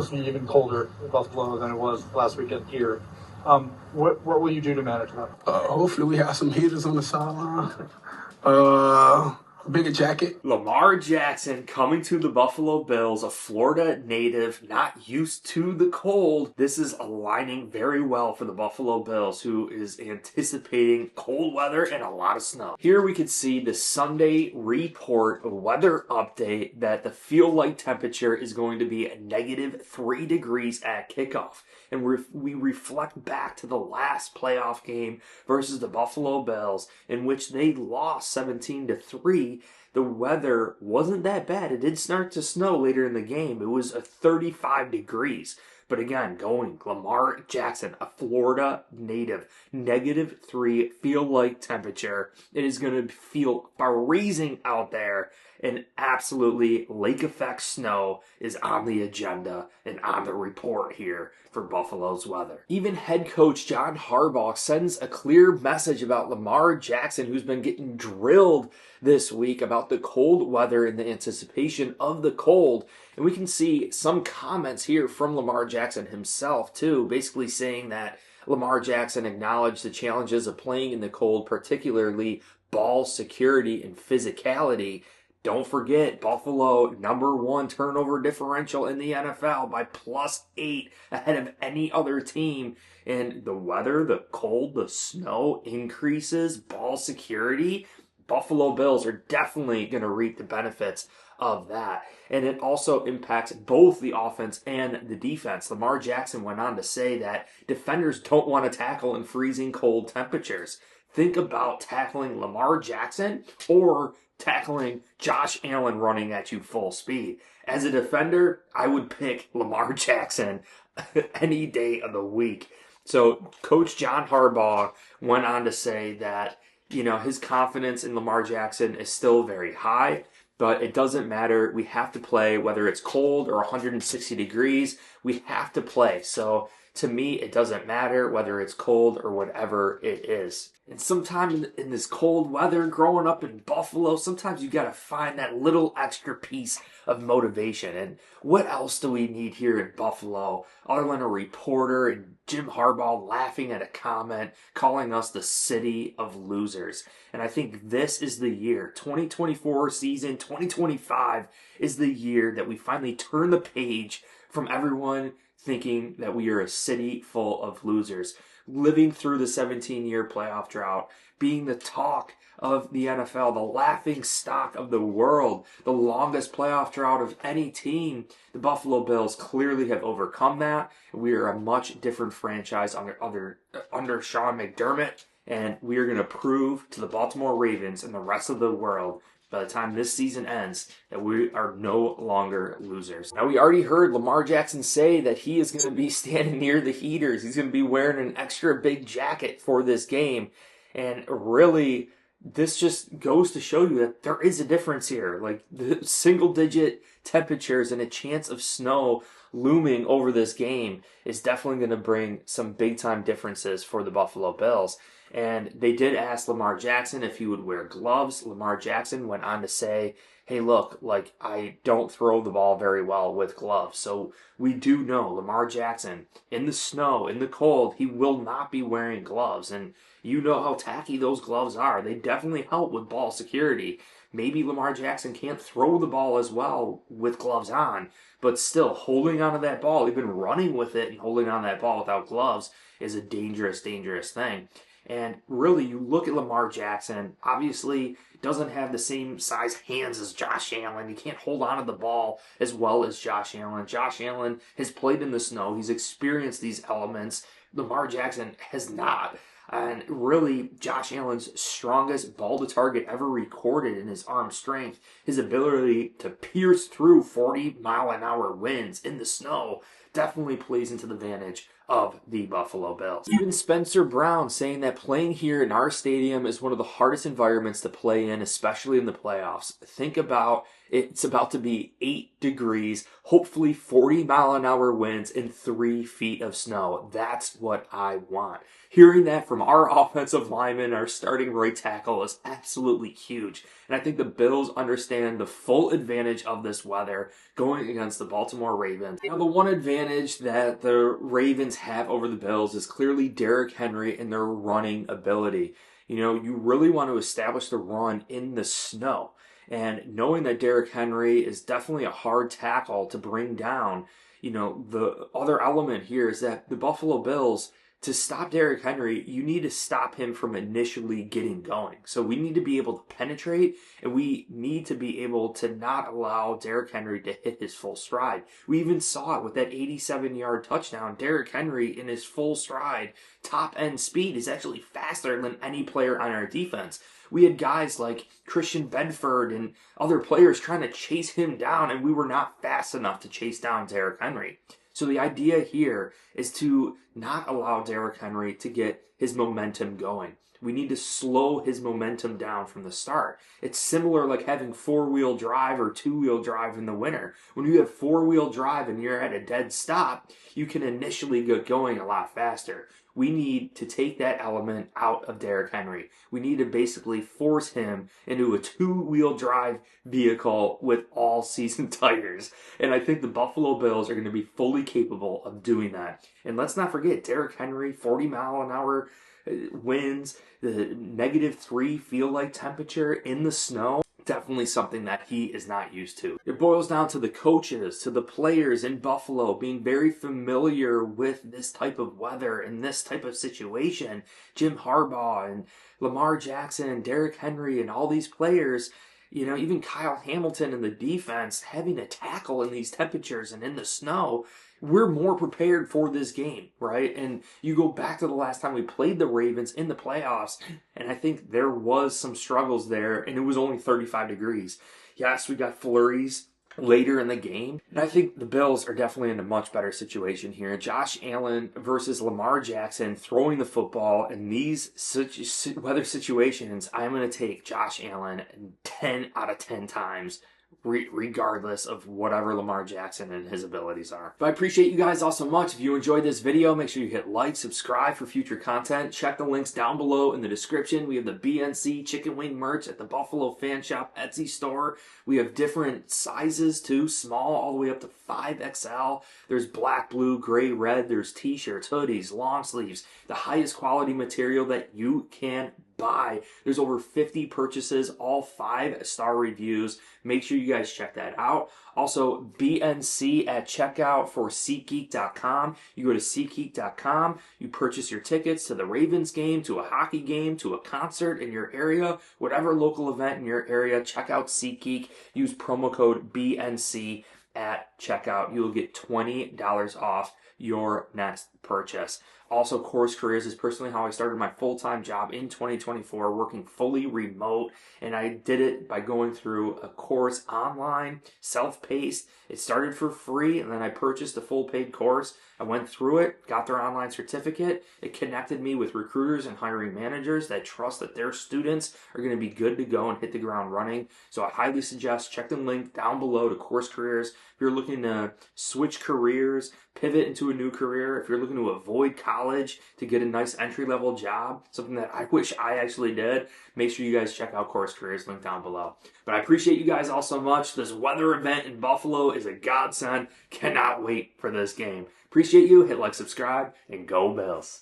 supposed to be even colder in Buffalo than it was last weekend here. What will you do to manage that? Hopefully we have some heaters on the sideline. Bigger jacket. Lamar Jackson coming to the Buffalo Bills, a Florida native, not used to the cold. This is aligning very well for the Buffalo Bills, who is anticipating cold weather and a lot of snow. Here we could see the Sunday report weather update that the feel-like temperature is going to be a -3 degrees at kickoff. And we reflect back to the last playoff game versus the Buffalo Bills, in which they lost 17-3. The weather wasn't that bad. It did start to snow later in the game. It was 35 degrees. But again, going Lamar Jackson, a Florida native, -3 feel-like temperature. It is going to feel freezing out there. And absolutely lake effect snow is on the agenda and on the report here for Buffalo's weather. Even head coach John Harbaugh sends a clear message about Lamar Jackson, who's been getting drilled this week about the cold weather and the anticipation of the cold. And we can see some comments here from Lamar Jackson himself too, basically saying that Lamar Jackson acknowledged the challenges of playing in the cold, particularly ball security and physicality. Don't forget, Buffalo, #1 turnover differential in the NFL by +8 ahead of any other team. And the weather, the cold, the snow increases, ball security. Buffalo Bills are definitely going to reap the benefits of that. And it also impacts both the offense and the defense. Lamar Jackson went on to say that defenders don't want to tackle in freezing cold temperatures. Think about tackling Lamar Jackson or tackling Josh Allen running at you full speed. As a defender, I would pick Lamar Jackson any day of the week. So Coach John Harbaugh went on to say that, his confidence in Lamar Jackson is still very high, but it doesn't matter. We have to play, whether it's cold or 160 degrees, we have to play. So to me, it doesn't matter whether it's cold or whatever it is. And sometimes in this cold weather, growing up in Buffalo, sometimes you got to find that little extra piece of motivation. And what else do we need here in Buffalo other than a reporter and Jim Harbaugh laughing at a comment, calling us the city of losers? And I think this is the year, 2024 season, 2025 is the year that we finally turn the page from everyone thinking that we are a city full of losers, living through the 17-year playoff drought, being the talk of the NFL, the laughing stock of the world, the longest playoff drought of any team. The Buffalo Bills clearly have overcome that. We are a much different franchise under Sean McDermott, and we are going to prove to the Baltimore Ravens and the rest of the world by the time this season ends that we are no longer losers. Now, we already heard Lamar Jackson say that he is going to be standing near the heaters. He's going to be wearing an extra big jacket for this game. And really, this just goes to show you that there is a difference here. Like, the single-digit temperatures and a chance of snow looming over this game is definitely going to bring some big-time differences for the Buffalo Bills. And they did ask Lamar Jackson if he would wear gloves. Lamar Jackson went on to say, hey, look, I don't throw the ball very well with gloves. So we do know Lamar Jackson, in the snow, in the cold, he will not be wearing gloves. And you know how tacky those gloves are. They definitely help with ball security. Maybe Lamar Jackson can't throw the ball as well with gloves on, but still holding onto that ball, even running with it and holding on that ball without gloves is a dangerous, dangerous thing. And really, you look at Lamar Jackson, obviously doesn't have the same size hands as Josh Allen. He can't hold on to the ball as well as Josh Allen. Josh Allen has played in the snow. He's experienced these elements. Lamar Jackson has not. And really, Josh Allen's strongest ball-to-target ever recorded in his arm strength, his ability to pierce through 40-mile-an-hour winds in the snow, definitely plays into the advantage of the Buffalo Bills. Even Spencer Brown saying that playing here in our stadium is one of the hardest environments to play in, especially in the playoffs. Think about It's about to be 8 degrees, hopefully 40-mile-an-hour winds, and 3 feet of snow. That's what I want. Hearing that from our offensive lineman, our starting right tackle, is absolutely huge. And I think the Bills understand the full advantage of this weather going against the Baltimore Ravens. Now, the one advantage that the Ravens have over the Bills is clearly Derrick Henry and their running ability. You know, you really want to establish the run in the snow. And knowing that Derrick Henry is definitely a hard tackle to bring down, you know, the other element here is that the Buffalo Bills, to stop Derrick Henry, you need to stop him from initially getting going. So we need to be able to penetrate, and we need to be able to not allow Derrick Henry to hit his full stride. We even saw it with that 87-yard touchdown. Derrick Henry, in his full stride, top-end speed, is actually faster than any player on our defense. We had guys like Christian Bedford and other players trying to chase him down, and we were not fast enough to chase down Derrick Henry. So the idea here is to not allow Derrick Henry to get his momentum going. We need to slow his momentum down from the start. It's similar like having four-wheel drive or two-wheel drive in the winter. When you have four-wheel drive and you're at a dead stop, you can initially get going a lot faster. We need to take that element out of Derrick Henry. We need to basically force him into a two-wheel drive vehicle with all-season tires. And I think the Buffalo Bills are going to be fully capable of doing that. And let's not forget, Derrick Henry, 40-mile-an-hour winds, the -3 feel-like temperature in the snow. Definitely something that he is not used to. It boils down to the coaches, to the players in Buffalo being very familiar with this type of weather and this type of situation. Jim Harbaugh and Lamar Jackson and Derrick Henry and all these players, you know, even Kyle Hamilton in the defense, having to tackle in these temperatures and in the snow. We're more prepared for this game, right? And you go back to the last time we played the Ravens in the playoffs, and I think there was some struggles there, and it was only 35 degrees. Yes, we got flurries later in the game, and I think the Bills are definitely in a much better situation here. Josh Allen versus Lamar Jackson throwing the football in these weather situations, I'm going to take Josh Allen 10 out of 10 times, regardless of whatever Lamar Jackson and his abilities are. But I appreciate you guys all so much. If you enjoyed this video, make sure you hit like, subscribe for future content. Check the links down below in the description. We have the BNC chicken wing merch at the Buffalo Fan Shop Etsy store. We have different sizes too, small all the way up to 5XL. There's black, blue, gray, red. There's t-shirts, hoodies, long sleeves, the highest quality material that you can buy. There's over 50 purchases, all 5-star reviews. Make sure you guys check that out. Also, BNC at checkout for SeatGeek.com. You go to SeatGeek.com, you purchase your tickets to the Ravens game, to a hockey game, to a concert in your area, whatever local event in your area, check out SeatGeek. Use promo code BNC at checkout. You'll get $20 off your next purchase. Also, Course Careers is personally how I started my full-time job in 2024, working fully remote, and I did it by going through a course online, self-paced. It started for free, and then I purchased a full-paid course. I went through it, got their online certificate. It connected me with recruiters and hiring managers that trust that their students are going to be good to go and hit the ground running. So I highly suggest check the link down below to Course Careers. If you're looking to switch careers, pivot into a new career, if you're looking to avoid college to get a nice entry-level job, something that I wish I actually did, make sure you guys check out Course Careers, link down below. But I appreciate you guys all so much. This weather event in Buffalo is a godsend. Cannot wait for this game. Appreciate you. Hit like, subscribe, and go Bills.